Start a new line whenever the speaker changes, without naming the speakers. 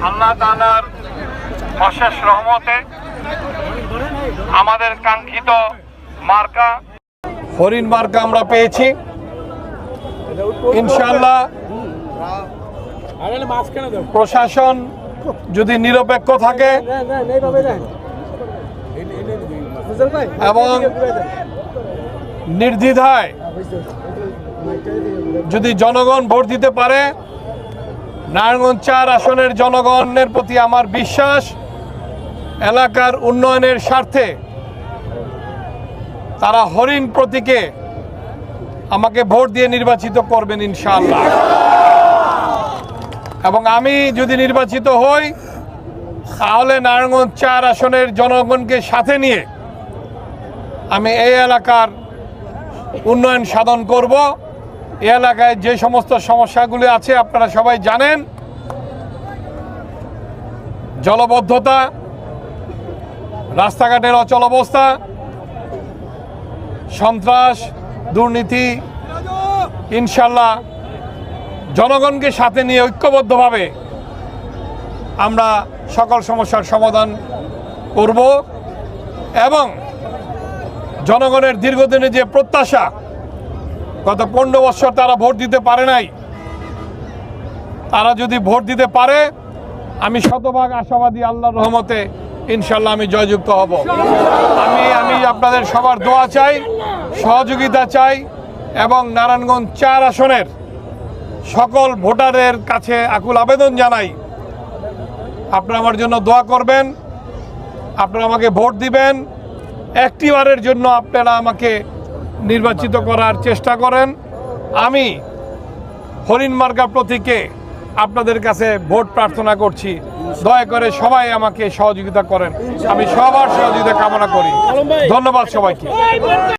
আল্লাহ তাআলার অশেষ রহমতে আমাদের কাঙ্ক্ষিত মার্কা হরিণ মার্কা আমরা পেয়েছি। ইনশাআল্লাহ প্রশাসন যদি নিরপেক্ষ থাকে এবং নির্দ্বিধায় যদি জনগণ ভোট দিতে পারে, নারায়ণগঞ্জ ৪ আসনের জনগণের প্রতি আমার বিশ্বাস, এলাকার উন্নয়নের স্বার্থে তারা হরিণ প্রতীকে আমাকে ভোট দিয়ে নির্বাচিত করবেন ইনশাআল্লাহ। এবং আমি যদি নির্বাচিত হই তাহলে নারায়ণগঞ্জ ৪ আসনের জনগণকে সাথে নিয়ে আমি এই এলাকার উন্নয়ন সাধন করব। এই এলাকায় যে সমস্ত সমস্যাগুলি আছে আপনারা সবাই জানেন, জলবদ্ধতা, রাস্তাঘাটের অচল অবস্থা, সন্ত্রাস, দুর্নীতি, ইনশাল্লাহ জনগণকে সাথে নিয়ে ঐক্যবদ্ধভাবে আমরা সকল সমস্যার সমাধান করব। এবং জনগণের দীর্ঘদিনের যে প্রত্যাশা, গত 15 বছর তারা ভোট দিতে পারে নাই, তারা যদি ভোট দিতে পারে আমি শতভাগ আশাবাদী আল্লাহর রহমতে ইনশাল্লাহ আমি জয়যুক্ত হব। আমি আপনাদের সবার দোয়া চাই, সহযোগিতা চাই এবং নারায়ণগঞ্জ ৪ আসনের সকল ভোটারের কাছে আকুল আবেদন জানাই, আপনারা আমার জন্য দোয়া করবেন, আপনারা আমাকে ভোট দিবেন। একটিবারের জন্য আপনারা আমাকে নির্বাচিত করার চেষ্টা করেন। আমি হরিণ মার্কা প্রতীকে আপনাদের কাছে ভোট প্রার্থনা করছি, দয়া করে সবাই আমাকে সহযোগিতা করেন। আমি সবার সহযোগিতা কামনা করি। ধন্যবাদ সবাইকে।